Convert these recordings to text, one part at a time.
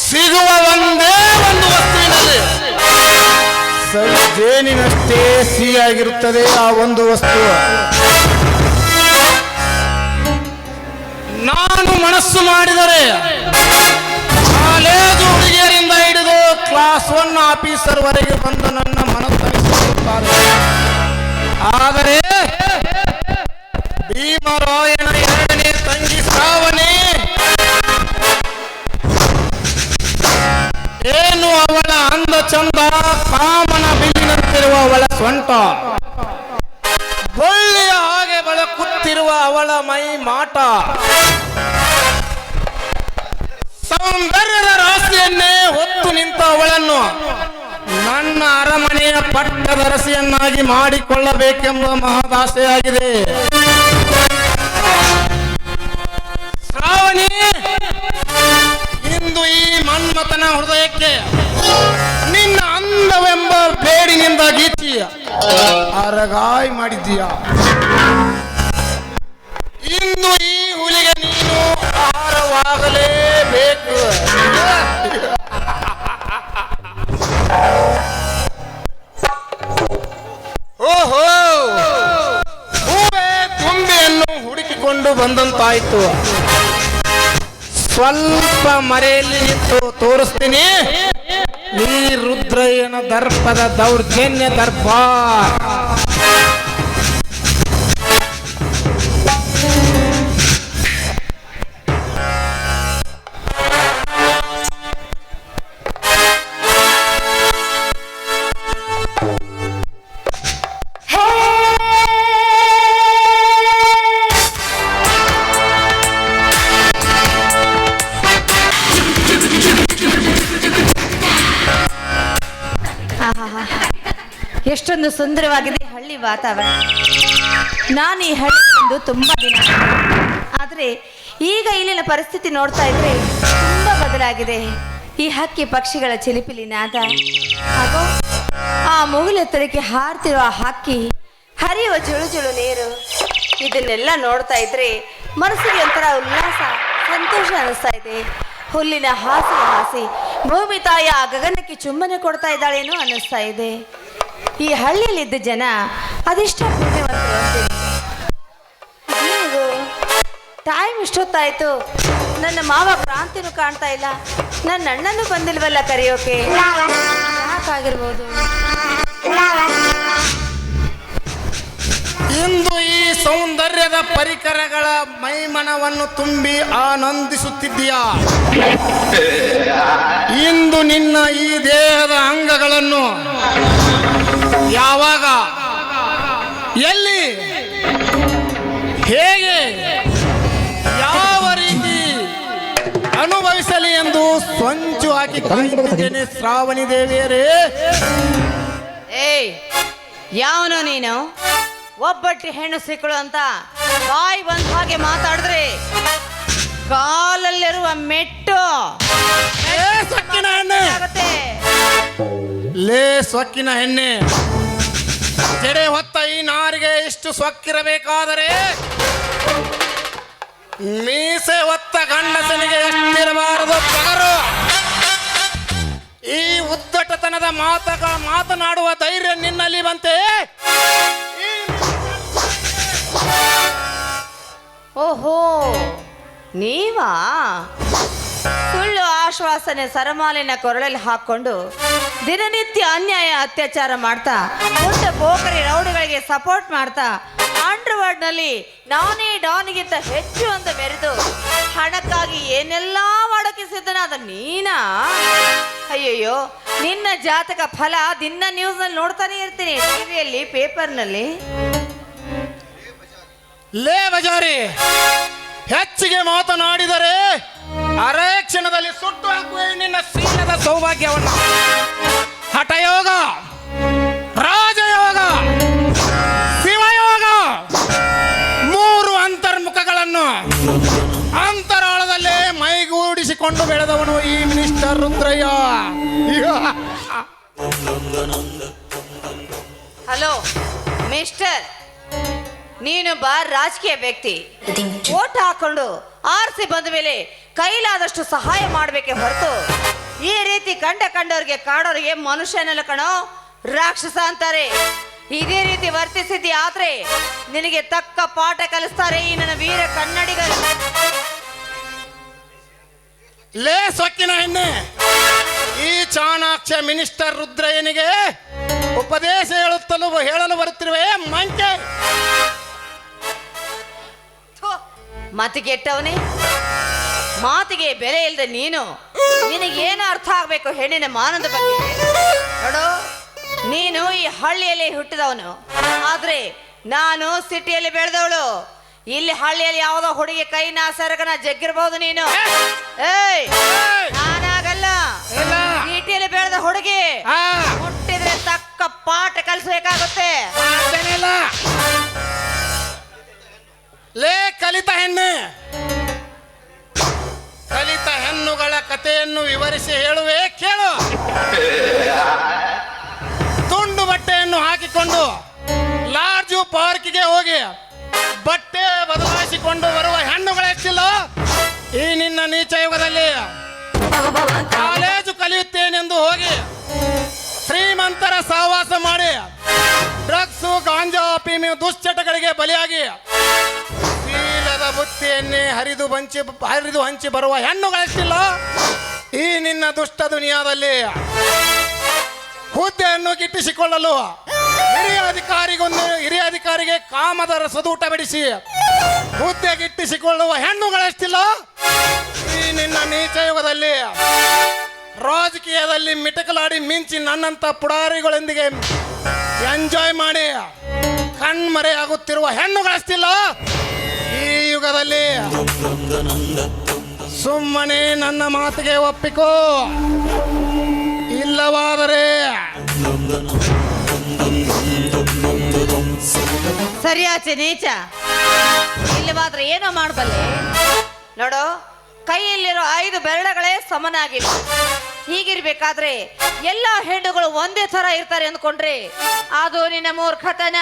ಸಿಗುವ ಒಂದೇ ಒಂದು ವಸ್ತುವಿನಲ್ಲಿ ಜೇನಿನಷ್ಟೇ ಸಿಹಿಯಾಗಿರುತ್ತದೆ ಆ ಒಂದು ವಸ್ತು. ನಾನು ಮನಸ್ಸು ಮಾಡಿದರೆ ಕಾಲೇಜು ಹುಡುಗಿಯರಿಂದ ಹಿಡಿದು ಕ್ಲಾಸ್ 1 ಆಫೀಸರ್ ವರೆಗೆ ಬಂದು ನನ್ನ ಮನಸ್ಸಲ್ಲಿಸುತ್ತಾರೆ. ಆದರೆ ಭೀಮರಾಯನ 2ನೇ ತಂಗಿ ಶ್ರಾವಣಿ ಏನು ಅವಳ ಅಂದ ಚಂದ, ಕಾಮನ ಬಿಲ್ಲಿನಂತಿರುವ ಅವಳ ಸೊಂಟ, ಬಳ್ಳಿಯ ಹಾಗೆ ಬೆಳಕುತ್ತಿರುವ ಅವಳ ಮೈ ಮಾಟ, ಸೌಂದರ್ಯದ ರಾಶಿಯನ್ನೇ ಹೊತ್ತು ನಿಂತ ಅವಳನ್ನು ನನ್ನ ಅರಮನೆಯ ಪಟ್ಟದರಸಿಯನ್ನಾಗಿ ಮಾಡಿಕೊಳ್ಳಬೇಕೆಂಬ ಮಹದಾಸೆಯಾಗಿದೆ. ಶ್ರಾವಣಿ, ಇಂದು ಈ ಮನ್ಮಥನ ಹೃದಯಕ್ಕೆ ನಿನ್ನ ಅಂದವೆಂಬ ಬೇಡಿನಿಂದ ಗೀಚಿ ಅರಗಾಯಿ ಮಾಡಿದ್ದೀಯ. ಇಂದು ಈ ಹುಲಿಗೆ ನೀನು ಆಹಾರವಾಗಲೇಬೇಕು. ಓಹೋ, ಹೂವೇ ತುಂಬಿಯನ್ನು ಹುಡುಕಿಕೊಂಡು ಬಂದಂತಾಯ್ತು. ಸ್ವಲ್ಪ ಮರೆಯಲ್ಲಿ ನಿಂತು ತೋರಿಸ್ತೀನಿ ನೀ ರುದ್ರಯ್ಯನ ದರ್ಪದ ದೌರ್ಜನ್ಯ ದರ್ಬಾರ್. ಎಷ್ಟೊಂದು ಸುಂದರವಾಗಿದೆ ಹಳ್ಳಿ ವಾತಾವರಣ. ನಾನು ಈ ಹಳ್ಳಿ ಬಂದು ತುಂಬ ದಿನ, ಆದರೆ ಈಗ ಇಲ್ಲಿನ ಪರಿಸ್ಥಿತಿ ನೋಡ್ತಾ ಇದ್ರೆ ತುಂಬ ಬದಲಾಗಿದೆ. ಈ ಹಕ್ಕಿ ಪಕ್ಷಿಗಳ ಚಿಲಿಪಿಲಿ ನಾದ, ಹಾಗೂ ಆ ಮುಗಿಲೆತ್ತರಕ್ಕೆ ಹಾರ್ತಿರುವ ಹಕ್ಕಿ, ಹರಿಯುವ ಜುಳು ಜುಳು ನೀರು, ಇದನ್ನೆಲ್ಲ ನೋಡ್ತಾ ಇದ್ರೆ ಮನಸ್ಸಿಗೆ ಒಂಥರ ಉಲ್ಲಾಸ, ಸಂತೋಷ ಅನಿಸ್ತಾ ಇದೆ. ಹುಲ್ಲಿನ ಹಾಸಿ ಭೂಮಿ ತಾಯಿ ಆ ಗಗನಕ್ಕೆ ಚುಂಬನೆ ಕೊಡ್ತಾ ಇದ್ದಾಳೇನೋ ಅನ್ನಿಸ್ತಾ ಇದೆ. ಈ ಹಳ್ಳಿಯಲ್ಲಿದ್ದ ಜನ ಅದೆಷ್ಟ ಪುಣ್ಯವಂತರು ಅಂತೀನಿ. ಟೈಮ್ ಇಷ್ಟೊತ್ತಾಯ್ತು, ನನ್ನ ಮಾವ ಕ್ರಾಂತಿನೂ ಕಾಣ್ತಾ ಇಲ್ಲ, ನನ್ನ ಅಣ್ಣನೂ ಬಂದಿಲ್ವಲ್ಲ ಕರೆಯೋಕೆ, ಯಾಕಾಗಿರ್ಬೋದು? ಇಂದು ಈ ಸೌಂದರ್ಯದ ಪರಿಕರಗಳ ಮೈಮನವನ್ನು ತುಂಬಿ ಆನಂದಿಸುತ್ತಿದ್ದೀಯಾ? ಇಂದು ನಿನ್ನ ಈ ದೇಹದ ಅಂಗಗಳನ್ನು ಯಾವಾಗ, ಎಲ್ಲಿ, ಹೇಗೆ, ಯಾವ ರೀತಿ ಅನುಭವಿಸಲಿ ಎಂದು ಸಂಚು ಹಾಕಿ ಕಾಯುತ್ತಿದ್ದೇನೆ ಶ್ರಾವಣಿ ದೇವಿಯರೇ. ಏಯ್, ಯಾವನು ನೀನು? ಒಬ್ಬಟ್ಟಿ ಹೆಣ್ಣು ಸಿಕ್ಕಳು ಅಂತ ಬಾಯಿ ಬಂದ ಹಾಗೆ ಮಾತಾಡಿದ್ರೆ ಕಾಲಲ್ಲಿರುವ ಮೆಟ್ಟು ಸೊಕ್ಕಿನ ಹೆಣ್ಣೆ ಆಗುತ್ತೆ. ಲೇ ಸೊಕ್ಕಿನ ಹೆಣ್ಣೆ, ಜಡೆ ಹೊತ್ತ ಈ ನಾರಿಗೆ ಇಷ್ಟು ಸೊಕ್ಕಿರಬೇಕಾದರೆ ಮೀಸೆ ಹೊತ್ತ ಗಂಡಸನಿಗೆ ಎಷ್ಟಿರಬಾರದು ಪಗರು. ಈ ಉದ್ದಟತನದ ಮಾತನಾಡುವ ಧೈರ್ಯ ನಿನ್ನಲ್ಲಿ ಬಂತೆ? ಓಹೋ, ನೀವಾ? ಸುಳ್ಳು ಆಶ್ವಾಸನೆ ಸರಮಾಲಿನ ಕೊರಳಲ್ಲಿ ಹಾಕೊಂಡು ದಿನನಿತ್ಯ ಅನ್ಯಾಯ ಅತ್ಯಾಚಾರ ಮಾಡ್ತಾ, ಪುಟ್ಟ ಪೋಖರಿ ರೌಡಿಗಳಿಗೆ ಸಪೋರ್ಟ್ ಮಾಡ್ತಾ, ಅಂಡರ್ವರ್ಡ್ನಲ್ಲಿ ನಾನೇ ಡಾನ್ಗಿಂತ ಹೆಚ್ಚು ಅಂತ ಮೆರೆದು ಹಣಕ್ಕಾಗಿ ಏನೆಲ್ಲ ಮಾಡೋಕೆ ಸಿದ್ಧನಾದ ನೀನಾ? ಅಯ್ಯಯ್ಯೋ, ನಿನ್ನ ಜಾತಕ ಫಲ ದಿನ ನ್ಯೂಸ್ನಲ್ಲಿ ನೋಡ್ತಾನೆ ಇರ್ತೀನಿ, ಟಿವಿಯಲ್ಲಿ, ಪೇಪರ್ನಲ್ಲಿ. ಲೇ ಬಜಾರಿ, ಹೆಚ್ಚಿಗೆ ಮಾತನಾಡಿದರೆ ಅರೆ ಕ್ಷಣದಲ್ಲಿ ಸುಟ್ಟು ಹಾಕುವೆ ನಿನ್ನ ಶೀಲದ ಸೌಭಾಗ್ಯವನ್ನು. ಹಠಯೋಗ, ರಾಜಯೋಗ, ಶಿವಯೋಗ, 3 ಅಂತರ್ಮುಖಗಳನ್ನು ಅಂತರಾಳದಲ್ಲೇ ಮೈಗೂಡಿಸಿಕೊಂಡು ಬೆಳೆದವನು ಈ ಮಿನಿಸ್ಟರ್ ರುದ್ರಯ್ಯ. ಹಲೋ ಮಿಸ್ಟರ್, ನೀನೊಬ್ಬ ರಾಜಕೀಯ ವ್ಯಕ್ತಿ. ಓಟ್ ಹಾಕೊಂಡು ಆರಿಸಿ ಬಂದ ಮೇಲೆ ಕೈಲಾದಷ್ಟು ಸಹಾಯ ಮಾಡಬೇಕೆ ಹೊರತು ಈ ರೀತಿ ಕಂಡವ್ರಿಗೆ ಕಾಡೋರಿಗೆ ಮನುಷ್ಯನೆಲ್ಲ ಕಣೋ ರಾಕ್ಷಸ ಅಂತಾರೆ. ಇದೇ ರೀತಿ ವರ್ತಿಸಿದ್ದಿ ಆದ್ರೆ ನಿನಗೆ ತಕ್ಕ ಪಾಠ ಕಲಿಸ್ತಾರೆ ಈ ನನ್ನ ವೀರ ಕನ್ನಡಿಗರು. ಲೇ ಸೊಕ್ಕಿನ ಹೆಣ್ಣೆ, ಈ ಚಾಣಾಕ್ಷ ಮಿನಿಸ್ಟರ್ ರುದ್ರಯ್ಯನಿಗೆ ಉಪದೇಶ ಹೇಳಲು ಬರುತ್ತಿರುವೆ ಮಂಕೆ. ಮತಿಗೆಟ್ಟವನೇ, ಮಾತಿಗೆ ಬೆಲೆ ಇಲ್ಲದೆ ನಿನಗೇನು ಅರ್ಥ ಆಗ್ಬೇಕು ಹೆಣ್ಣಿನ ಮಾನದ ಬಗ್ಗೆ? ನೋಡು, ನೀನು ಈ ಹಳ್ಳಿಯಲ್ಲಿ ಹುಟ್ಟಿದವನು, ಆದ್ರೆ ನಾನು ಸಿಟಿಯಲ್ಲಿ ಬೆಳೆದವಳು. ಇಲ್ಲಿ ಹಳ್ಳಿಯಲ್ಲಿ ಯಾವುದೋ ಹುಡುಗಿ ಕೈನ ಸರಕನ ಜಗ್ಗಿರ್ಬಹುದು ನೀನು. ಏಯ್, ನಾನಾಗಲ್ಲ. ಸಿಟಿಯಲ್ಲಿ ಬೆಳೆದ ಹುಡುಗಿ ಹುಟ್ಟಿದ್ರೆ ತಕ್ಕ ಪಾಠ ಕಲಿಸಬೇಕಾಗುತ್ತೆ. ಲೇ ಕಲಿತ ಹೆಣ್ಣೆ, ಕಲಿತ ಹೆಣ್ಣುಗಳ ಕಥೆಯನ್ನು ವಿವರಿಸಿ ಹೇಳುವೆ ಕೇಳು. ತುಂಡು ಬಟ್ಟೆಯನ್ನು ಹಾಕಿಕೊಂಡು ಲಾರ್ಜು ಪಾರ್ಕಿಗೆ ಹೋಗಿ ಬಟ್ಟೆ ಬದಲಾಯಿಸಿಕೊಂಡು ಬರುವ ಹೆಣ್ಣುಗಳೆಷ್ಟಿಲ್ಲ ಈ ನಿನ್ನ ನೀಚ ಯುಗದಲ್ಲಿ. ಕಾಲೇಜು ಕಲಿಯುತ್ತೇನೆಂದು ಹೋಗಿ ಶ್ರೀಮಂತರ ಸಹವಾಸ ಮಾಡಿ ಡ್ರಗ್ಸು, ಗಾಂಜಾ, ಅಫೀಮು ದುಶ್ಚಟಗಳಿಗೆ ಬಲಿಯಾಗಿ ಶೀಲದ ಬುತ್ತಿಯನ್ನೇ ಹರಿದು ಹಂಚಿ ಬರುವ ಹೆಣ್ಣುಗಳೆಷ್ಟಿಲ್ಲ ಈ ನಿನ್ನ ದುಷ್ಟ ದುನಿಯಾದಲ್ಲಿ. ಹುದ್ದೆಯನ್ನು ಗಿಟ್ಟಿಸಿಕೊಳ್ಳಲು ಹಿರಿಯ ಅಧಿಕಾರಿಗೆ ಕಾಮದ ರಸದೂಟ ಬಿಡಿಸಿ ಹುದ್ದೆ ಗಿಟ್ಟಿಸಿಕೊಳ್ಳುವ ಹೆಣ್ಣುಗಳೆಷ್ಟಿಲ್ಲ ಈ ನಿನ್ನ ನೀಚ ಯುಗದಲ್ಲಿ. ರಾಜಕೀಯದಲ್ಲಿ ಮಿಟಕಲಾಡಿ ಮಿಂಚಿ ನನ್ನಂತ ಪುಡಾರಿಗಳೊಂದಿಗೆ ಎಂಜಾಯ್ ಮಾಡಿ ಕಣ್ಮರೆಯಾಗುತ್ತಿರುವ ಹೆಣ್ಣುಗಳೆಷ್ಟಿಲ್ಲ ಈ ಯುಗದಲ್ಲಿ. ಸುಮ್ಮನೆ ನನ್ನ ಮಾತಿಗೆ ಒಪ್ಪಿಕೋ, ಇಲ್ಲವಾದರೆ ಸರಿಯಾಚೆ ನೀಚ. ಇಲ್ಲವಾದ್ರೆ ಏನೋ ಮಾಡಬಲ್ಲೆ. ನೋಡು, ಕೈಯಲ್ಲಿರೋ 5 ಬೆರಳುಗಳೇ ಸಮನಾಗಿಲ್ಲ. ಹೀಗಿರ್ಬೇಕಾದ್ರೆ ಎಲ್ಲ ಹೆಣ್ಣುಗಳು ಒಂದೇ ತರ ಇರ್ತಾರೆ ಅಂದ್ಕೊಂಡ್ರೆ ಅದು ನಿನ್ನ ಮೂರ್ಖತನ.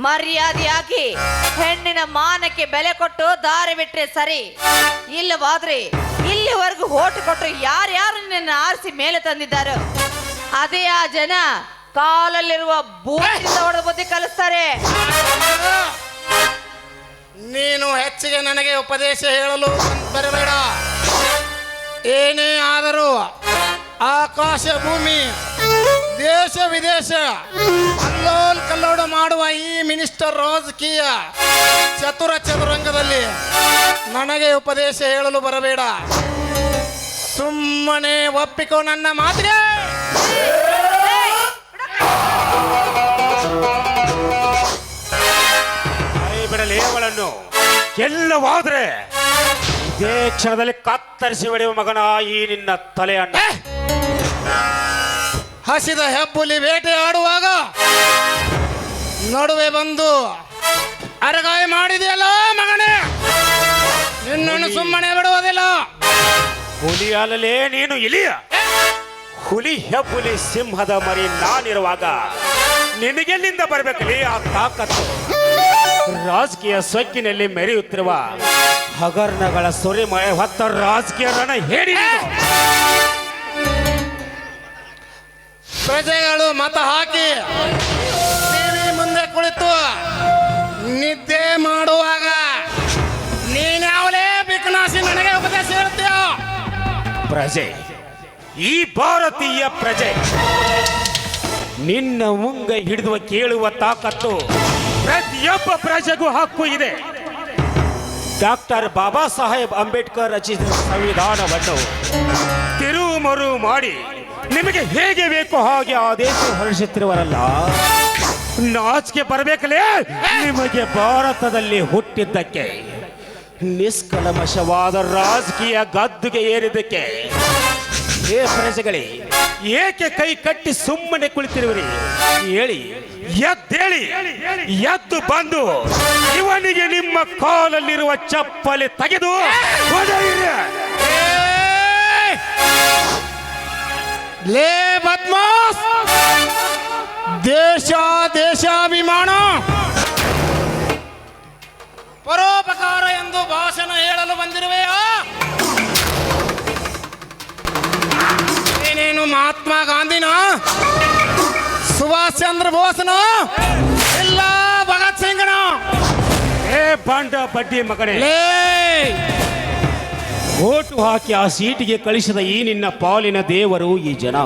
ಮರ್ಯಾದೆಯಾಗಿ ಹೆಣ್ಣಿನ ಮಾನಕ್ಕೆ ಬೆಲೆ ಕೊಟ್ಟು ದಾರಿ ಬಿಟ್ರೆ ಸರಿ. ಇಲ್ಲವಾದ್ರೆ ಇಲ್ಲಿವರೆಗೂ ಓಟು ಕೊಟ್ಟು ಯಾರ್ಯಾರು ನಿನ್ನ ಆರಿಸಿ ಮೇಲೆ ತಂದಿದ್ದಾರೋ ಅದೇ ಆ ಜನ ಕಾಲಲ್ಲಿರುವ ಬೂಟಿನಿಂದ ಹೊಡೆದ ಬುದ್ಧಿ ಕಲಿಸ್ತಾರೆ. ನೀನು ಹೆಚ್ಚಿಗೆ ನನಗೆ ಉಪದೇಶ ಹೇಳಲು ಬರಬೇಡ. ಏನೇ ಆದರೂ ಆಕಾಶ ಭೂಮಿ, ದೇಶ ವಿದೇಶ ಅಲ್ಲೋಲ್ ಕಲ್ಲೋಡ ಮಾಡುವ ಈ ಮಿನಿಸ್ಟರ್ ರಾಜಕೀಯ ಚತುರಂಗದಲ್ಲಿ ನನಗೆ ಉಪದೇಶ ಹೇಳಲು ಬರಬೇಡ. ಸುಮ್ಮನೆ ಒಪ್ಪಿಕೋ ನನ್ನ ಮಾತಿಗೆ. ಬಿಡಲಿ ಅವಳನ್ನು. ಎಲ್ಲವಾದ್ರೆ ಇದೇ ಕ್ಷಣದಲ್ಲಿ ಕತ್ತರಿಸಿ ಹೊಡೆಯುವ ಮಗನ ಈ ನಿನ್ನ ತಲೆಯನ್ನ. ಹಸಿದ ಹೆಬ್ಬುಲಿ ಬೇಟೆಯಾಡುವಾಗ ನಡುವೆ ಬಂದು ಅರಗಾಯ ಮಾಡಿದೆಯಲ್ಲ ಮಗನೇ, ನಿನ್ನನ್ನು ಸುಮ್ಮನೆ ಬಿಡುವುದಿಲ್ಲ. ಹುಲಿ ಅಲ್ಲಲೇ ನೀನು ಇಲಿಯ. ಹುಲಿ ಹೆಬ್ಬುಲಿ ಸಿಂಹದ ಮರಿ ನಾನಿರುವಾಗ ನಿನಗೆಲ್ಲಿಂದ ಬರಬೇಕಲ್ಲಿ ಆ ತಾಕತ್ತು? ರಾಜಕೀಯ ಸೊಕ್ಕಿನಲ್ಲಿ ಮೆರೆಯುತ್ತಿರುವ ಹಗರಣಗಳ ಸುರಿಮಳೆ ಹೊತ್ತ ರಾಜಕೀಯ ರಣ ಹೇಳಿ. ಪ್ರಜೆಗಳು ಮತ ಹಾಕಿ ಟಿವಿ ಮುಂದೆ ಕುಳಿತು ನಿದ್ದೆ ಮಾಡುವಾಗ ನೀನ್ಯಾವಲೇ ಬಿಕನಾಸಿ ನನಗೆ ಉಪದೇಶ ಹೇಳ್ತೀಯ? ಪ್ರಜೆ, ಈ ಭಾರತೀಯ ಪ್ರಜೆ ನಿನ್ನ ಮುಂಗೈ ಹಿಡಿದುವ ಕೇಳುವ ತಾಕತ್ತು ಪ್ರತಿಯೊಬ್ಬ ಪ್ರಜೆಗೂ ಹಕ್ಕು ಇದೆ. ಡಾಕ್ಟರ್ ಬಾಬಾ ಸಾಹೇಬ್ ಅಂಬೇಡ್ಕರ್ ರಚಿಸಿದ ಸಂವಿಧಾನವನ್ನು ತಿರುಮರು ಮಾಡಿ ನಿಮಗೆ ಹೇಗೆ ಬೇಕೋ ಹಾಗೆ ಆದೇಶ ಹೊರಡಿಸುತ್ತಿರುವರಲ್ಲ, ನಾಚಿಕೆ ಬರಬೇಕಲೇ ನಿಮಗೆ ಭಾರತದಲ್ಲಿ ಹುಟ್ಟಿದ್ದಕ್ಕೆ, ನಿಷ್ಕಲ್ಮಶವಾದ ರಾಜಕೀಯ ಗದ್ದುಗೆ ಏರಿದ್ದಕ್ಕೆ. ಹೇ ಪ್ರಜೆಗಳೇ, ಏಕೆ ಕೈ ಕಟ್ಟಿ ಸುಮ್ಮನೆ ಕುಳಿತಿರುವಿರಿ? ಹೇಳಿ, ಎದ್ದೇಳಿ, ಎದ್ದು ಬಂದು ಇವನಿಗೆ ನಿಮ್ಮ ಕಾಲಲ್ಲಿರುವ ಚಪ್ಪಲಿ ತೆಗೆದು ಹೊಡೆಯಿರಿ. ಲೇ ಬದ್ಮಾಸ್, ದೇಶಾಭಿಮಾನ ಪರೋಪಕಾರ ಎಂದು ಭಾಷಣ ಹೇಳಲು ಬಂದಿರುವೆಯಾ? ನೀನು ಮಹಾತ್ಮ ಗಾಂಧಿನ, ಸುಭಾಷ್ ಚಂದ್ರ ಬೋಸ್ನ, ಇಲ್ಲ ಭಗತ್ ಸಿಂಗ್ನ? ಏ ಬಾಂಡ ಬಡ್ಡಿ ಮಗನೇ, ಲೇ ಓಟು ಹಾಕಿ ಆ ಸೀಟಿಗೆ ಕಳಿಸಿದ ಈ ನಿನ್ನ ಪಾಲಿನ ದೇವರು ಈ ಜನ.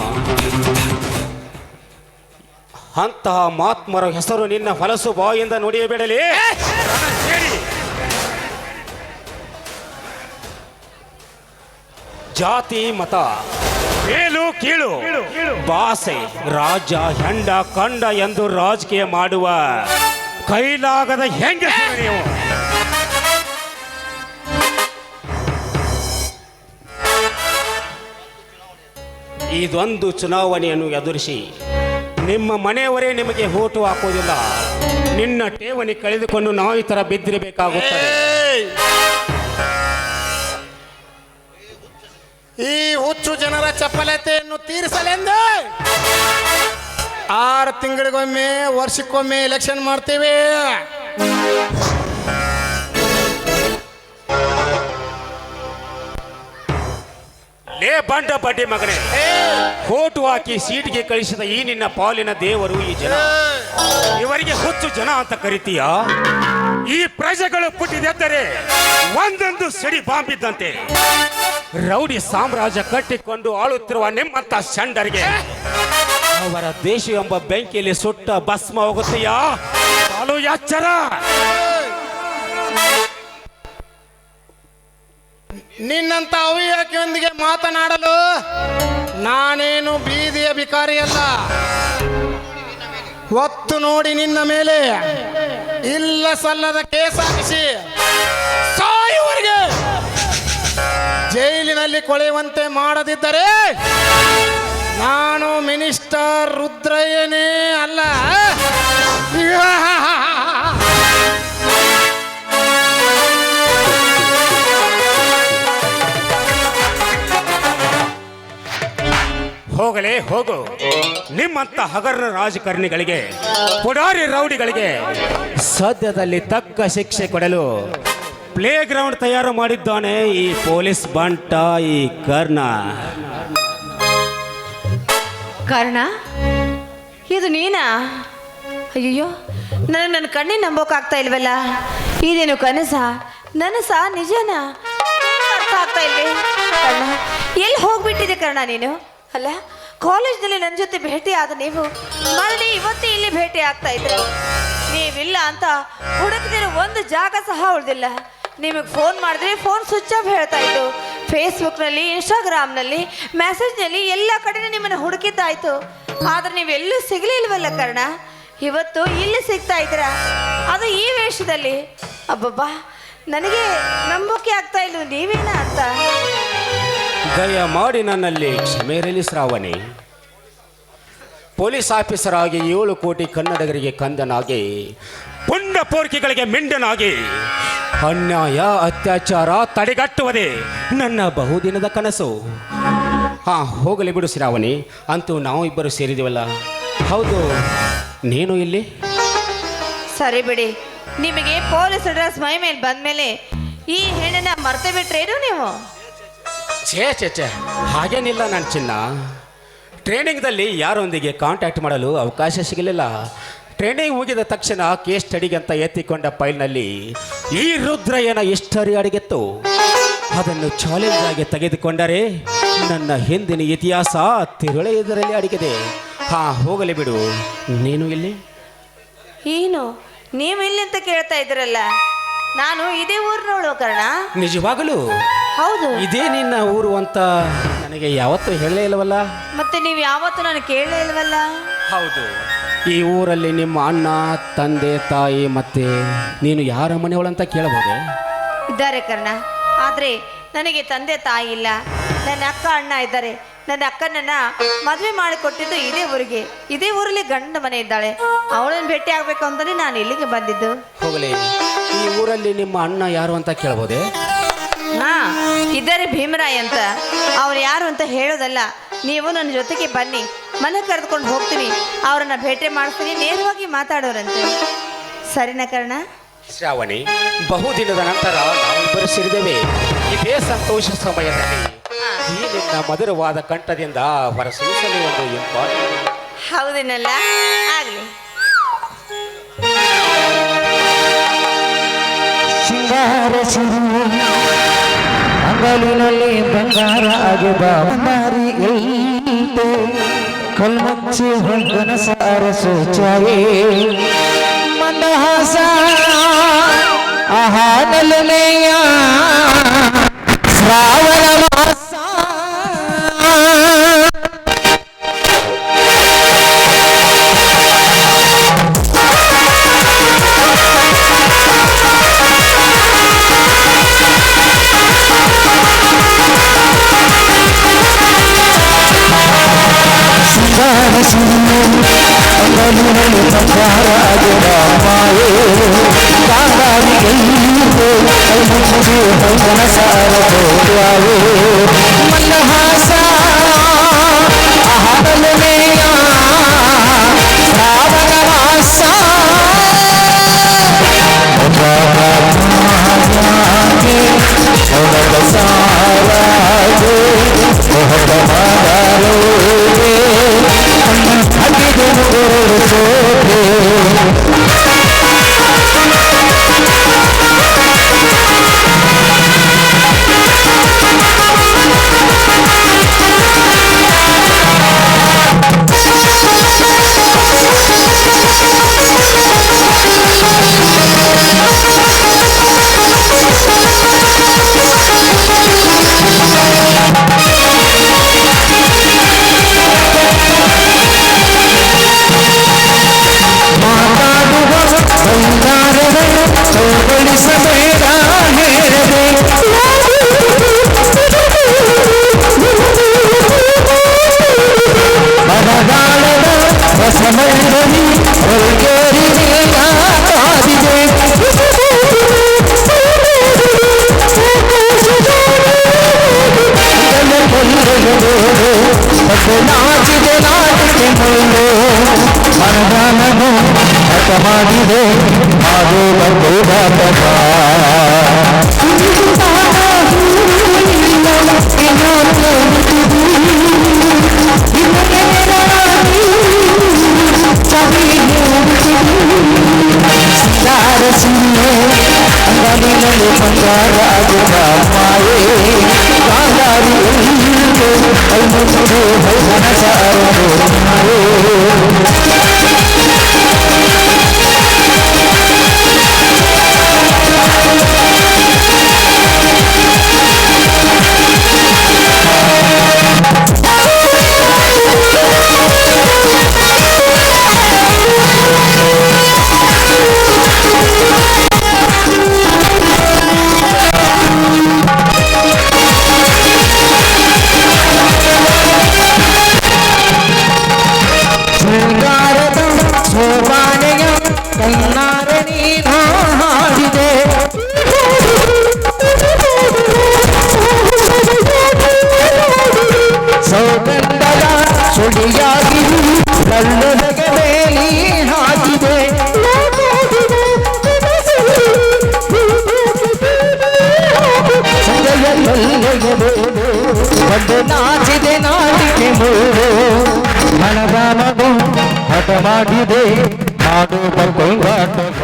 ಅಂತಹ ಮಹಾತ್ಮರ ಹೆಸರು ನಿನ್ನ ಹೊಲಸು ಬಾಯಿಂದ ನುಡಿಯಬೇಡಲಿ. ಜಾತಿ ಮತ, ಮೇಲು ಕೀಳು, ಭಾಷೆ, ರಾಜ್ಯ, ಹೆಂಡ ಕಂಡ ಎಂದು ರಾಜಕೀಯ ಮಾಡುವ ಕೈಲಾಗದ ಹೆಂಗೆ ನೀವು? ಇದೊಂದು ಚುನಾವಣೆಯನ್ನು ಎದುರಿಸಿ ನಿಮ್ಮ ಮನೆಯವರೇ ನಿಮಗೆ ಓಟು ಹಾಕೋದಿಲ್ಲ. ನಿನ್ನ ಠೇವಣಿ ಕಳೆದುಕೊಂಡು ನಾವು ಈ ತರ ಬಿದ್ದಿರಬೇಕಾಗುತ್ತದೆ. ಈ ಹುಚ್ಚು ಜನರ ಚಪಲತೆಯನ್ನು ತೀರಿಸಲೆಂದೇ 6 ತಿಂಗಳಿಗೊಮ್ಮೆ, ವರ್ಷಕ್ಕೊಮ್ಮೆ ಎಲೆಕ್ಷನ್ ಮಾಡ್ತೀವಿ. ಲೇ ಬಂಡ ಬಡ್ಡಿ ಮಗನೇ, ಓಟು ಹಾಕಿ ಸೀಟ್ಗೆ ಕಳಿಸಿದ ಈ ನಿನ್ನ ಪಾಲಿನ ದೇವರು ಈ ಜನ. ಇವರಿಗೆ ಹುಚ್ಚು ಜನ ಅಂತ ಕರಿತೀಯ? ಈ ಪ್ರಜೆಗಳು ಪುಟ್ಟಿದೆದ್ದರೆ ಒಂದೊಂದು ಸಿಡಿ ಬಾಂಬಿದ್ದಂತೆ ರೌಡಿ ಸಾಮ್ರಾಜ್ಯ ಕಟ್ಟಿಕೊಂಡು ಆಳುತ್ತಿರುವ ನಿಮ್ಮಂತ ಷಂಡರಿಗೆ ಅವರ ದೇಶ ಎಂಬ ಬೆಂಕಿಯಲ್ಲಿ ಸುಟ್ಟ ಭಸ್ಮ ಹೋಗುತ್ತೀಯಾ? ಕಾಲು ಎಚ್ಚರ. ನಿನ್ನಂತ ಅವ್ಯಾಕಿಯೊಂದಿಗೆ ಮಾತನಾಡಲು ನಾನೇನು ಬೀದಿಯ ಬಿಕಾರಿಯಲ್ಲ. ಒತ್ತು ನೋಡಿ ನಿನ್ನ ಮೇಲೆ ಇಲ್ಲ ಸಲ್ಲದ ಕೇಸ್ ಹಾಕಿಸಿ ಸಾಯುವವರೆಗೆ ಜೈಲಿನಲ್ಲಿ ಕೊಳೆಯುವಂತೆ ಮಾಡದಿದ್ದರೆ ನಾನು ಮಿನಿಸ್ಟರ್ ರುದ್ರಯ್ಯನೇ ಅಲ್ಲ. ಹೋಗಲೇ ಹೋಗು. ನಿಮ್ಮಂತ ಹಗರಣ ರಾಜಕಾರಣಿಗಳಿಗೆ, ಪುಡಾರಿ ರೌಡಿಗಳಿಗೆ ಸದ್ಯದಲ್ಲಿ ತಕ್ಕ ಶಿಕ್ಷೆ ಕೊಡಲು ಪ್ಲೇ ಗ್ರೌಂಡ್ ತಯಾರು ಮಾಡಿದ್ದಾನೆ ಈ ಪೊಲೀಸ್ ಬಂಟ, ಈ ಕರ್ಣ. ಕರ್ಣ, ಇದು ನೀನಾ? ಅಯ್ಯೋ, ನನ್ನ ಕಣ್ಣಿನ ನಂಬೋಕಾಗ್ತಾ ಇಲ್ವಲ್ಲ. ಇದೇನು ಕನಸ, ನನಸ, ನಿಜನಾ? ಅರ್ಥ ಆಗ್ತಾ ಇಲ್ವೇ? ಕರ್ಣ, ಎಲ್ಲಿ ಹೋಗ್ಬಿಟ್ಟಿದೆ ಕರ್ಣ ನೀನು? ಅಲ್ಲ, ಕಾಲೇಜ್ನಲ್ಲಿ ನನ್ನ ಜೊತೆ ಭೇಟಿ ಆದ ನೀವು ಮರಳಿ ಇವತ್ತೇ ಇಲ್ಲಿ ಭೇಟಿ ಆಗ್ತಾ ಇದ್ರು. ನೀವಿಲ್ಲ ಅಂತ ಹುಡುಕದಿರೋ ಒಂದು ಜಾಗ ಸಹ ಉಳಿದಿಲ್ಲ. ನಿಮಗೆ ಫೋನ್ ಮಾಡಿದ್ರೆ ಫೋನ್ ಸ್ವಿಚ್ ಆಫ್ ಹೇಳ್ತಾ ಇತ್ತು. ಫೇಸ್ಬುಕ್ನಲ್ಲಿ, ಇನ್ಸ್ಟಾಗ್ರಾಮ್ನಲ್ಲಿ, ಮೆಸೇಜ್ನಲ್ಲಿ ಎಲ್ಲ ಕಡೆ ನಿಮ್ಮನ್ನು ಹುಡುಕಿದ್ದಾಯ್ತು. ಆದ್ರೆ ನೀವೆಲ್ಲೂ ಸಿಗಲಿಲ್ವಲ್ಲ ಕರ್ಣ. ಇವತ್ತು ಇಲ್ಲಿ ಸಿಗ್ತಾ ಇದ್ದೀರ, ಅದು ಈ ವೇಷದಲ್ಲಿ. ಅಬ್ಬಬ್ಬಾ, ನನಗೆ ನಂಬೋಕೆ ಆಗ್ತಾ ಇಲ್ಲ ನೀವೇನ ಅಂತ. ದಯ ಮಾಡಿ ನನ್ನಲ್ಲಿ ಕ್ಷಮೆ ಇರಲಿ ಶ್ರಾವಣಿ. ಪೊಲೀಸ್ ಆಫೀಸರ್ ಆಗಿ 7 ಕೋಟಿ ಕನ್ನಡಿಗರಿಗೆ ಕಂದನಾಗಿ, ಪುಂಡ ಪೋರ್ಕಿಗಳಿಗೆ ಮಿಂಡನಾಗಿ, ಅನ್ಯಾಯ ಅತ್ಯಾಚಾರ ತಡೆಗಟ್ಟುವುದೇ ನನ್ನ ಬಹುದಿನದ ಕನಸು. ಹೋಗಲಿ ಬಿಡು ಶ್ರಾವಣಿ, ಅಂತೂ ನಾವು ಇಬ್ಬರು ಸೇರಿದೀವಲ್ಲ. ಹೌದು, ನೀನು ಇಲ್ಲಿ? ಸರಿ ಬಿಡಿ, ನಿಮಗೆ ಪೊಲೀಸ್ ಡ್ರೆಸ್ ಮೈ ಮೇಲೆ ಬಂದ್ಮೇಲೆ ಈ ಹೆಣ್ಣನ್ನ ಮರ್ತೆ ಬಿಟ್ರೇನು ನೀವು? ಛೇ ಹಾಗೇನಿಲ್ಲ ನನ್ನ ಚಿನ್ನ. ಟ್ರೈನಿಂಗ್ದಲ್ಲಿ ಯಾರೊಂದಿಗೆ ಕಾಂಟ್ಯಾಕ್ಟ್ ಮಾಡಲು ಅವಕಾಶ ಸಿಗಲಿಲ್ಲ. ಟ್ರೈನಿಂಗ್ ಮುಗಿದ ತಕ್ಷಣ ಕೇಸ್ ಸ್ಟಡಿಗೆ ಅಂತ ಎತ್ತಿಕೊಂಡ ಫೈಲ್ನಲ್ಲಿ ಈ ರುದ್ರಯ್ಯನ ಹಿಸ್ಟರಿ ಅಡಗಿತ್ತು. ಅದನ್ನು ಚಾಲೆಂಜ್ ಆಗಿ ತೆಗೆದುಕೊಂಡರೆ ನನ್ನ ಹಿಂದಿನ ಇತಿಹಾಸ ತಿರುಳೆ ಇದರಲ್ಲಿ ಅಡಗಿದೆ. ಹೋಗಲಿ ಬಿಡು, ನೀನು ಇಲ್ಲಿ? ಏನು ನೀವು ಇಲ್ಲಿ ಅಂತ ಕೇಳ್ತಾ ಇದ್ರಲ್ಲ, ನಾನು ಇದೇ ಊರಿನವಳು ಕರ್ಣ. ನಿಜವಾಗಲೂ? ಹೌದು. ಇದೇ ನಿನ್ನ ಊರು ಅಂತ ನನಗೆ ಯಾವತ್ತೂ ಹೇಳಲೇ ಇಲ್ವಲ್ಲ? ಮತ್ತೆ ನೀವು ಯಾವತ್ತೂ ನಾನು ಕೇಳಲೇ ಇಲ್ವಲ್ಲ? ಹೌದು, ಈ ಊರಲ್ಲಿ ನಿಮ್ಮ ಅಣ್ಣ, ತಂದೆ, ತಾಯಿ ಮತ್ತೆ ನೀನು ಯಾರ ಮನೆಯವಳಂತ ಕೇಳಬಹುದೇ? ಇದ್ದಾರೆ ಕರ್ಣ, ಆದರೆ ನನಗೆ ತಂದೆ ತಾಯಿ ಇಲ್ಲ. ನನ್ನ ಅಕ್ಕ ಅಣ್ಣ ಇದ್ದಾರೆ. ನನ್ನ ಅಕ್ಕನನ್ನ ಮದುವೆ ಮಾಡಿಕೊಟ್ಟಿದ್ದು ಇದೇ ಊರಿಗೆ. ಇದೇ ಊರಲ್ಲಿ ಗಂಡ ಮನೆ ಇದ್ದಾಳೆ. ಅವಳನ್ನು ಭೇಟಿ ಆಗ್ಬೇಕು ಅಂತಾನೆ ನಾನು ಇಲ್ಲಿಗೆ ಬಂದಿದ್ದು. ಹೋಗಲಿ, ಈ ಊರಲ್ಲಿ ನಿಮ್ಮ ಅಣ್ಣ ಯಾರು ಅಂತ ಕೇಳಬಹುದೇ? ಇದ್ದಾರೆ, ಭೀಮರಾಯ್ ಅಂತ. ಅವ್ರು ಯಾರು ಅಂತ ಹೇಳೋದಲ್ಲ, ನೀವು ನನ್ನ ಜೊತೆಗೆ ಬನ್ನಿ, ಮನೆ ಕರೆದುಕೊಂಡು ಹೋಗ್ತೀನಿ, ಅವರನ್ನ ಭೇಟಿ ಮಾಡ್ತೀನಿ, ನೇರವಾಗಿ ಮಾತಾಡೋರಂತೆ. ಸರಿನಾ ಕರ್ಣ? ಶ್ರಾವಣಿ, ಬಹುದಿನದ ನಂತರ ನಾವಿಬ್ಬರು ಸೇರಿದ್ದೇವೆ. ಇದೇ ಸಂತೋಷ ಸಮಯದಲ್ಲಿ ಈ ನಿನ್ನ ಮಧುರವಾದ ಕಂಠದಿಂದ ಹೊರಸೂಸಲಿ ಒಂದು ಇಂಪಾರ್ಟೆಂಟ್. ಹೌದೇನಲ್ಲ, ಆಗ್ಲಿ. ಶೃಂಗಾರ ಸಿರು ಅಂಗಲಿನಲ್ಲಿ ಬಂಗಾರ ಆಗಿದ ಮಾರಿ ಎಲ್ತೆ ಕಲ್ಮಚ್ಚಿ ಹೊಂಗನ ಸಾರ ಸೋಚಾಯೇ ಮಂದಹಾಸ ಆಹಾನಲನೆಯ ಶ್ರಾವಣ ಮಾಸ ಅಂಗಲಿನಲ್ಲಿ ಬಂಗಾರ ಆಗಿದ ಮಾಯೇ ಕಾಂಗಾರಿಗೆ ಕೈಮುಚ್ಚಿ ಹೊಂಗನ ಸಾರ ಸೋಚಾಯೇ ಮಂದಹಾಸ ಆಹಾನಲನೆಯ ಶ್ರಾವಣ ಮಾಸ ನಾಚಿದೆ ನಾಟಿಕೆ ಮುಳ್ಳು ಮನದಾನನು ಹಠ ಮಾಡಿದೆ ಅದು ಬರ್ತೇದಾಟಕ ಅಂಗಲಿನಲ್ಲಿ ಬಂಗಾರ ಆಗಿದ ಮಾಯೇ ಕಾಂಗಾರಿ ಕೈಮುಚ್ಚಿ ಹೊಂಗನ ಸಾರ ಸೋಚಾಯೇ ಶೃಂಗಾರದ ಶೋಭಾನೆಯ ಕಣ್ಣಾರ ನೀನು ಹಾಡಿದೆ ಸೌಗಂಧದ ಸುಳಿಯಾಗಿ ಕಣ್ಣೊಳಗೆ ಬೇಲಿ ಹಾಕಿದೆ ಒಂದು ನಾಚಿದೆ ನಾಟಿಕೆ ಮುಳ್ಳು ಮನದಾನನು ಹಠ ಮಾಡಿದೆ ಮಾಡು ಬರ್ತೇದಾಟಕ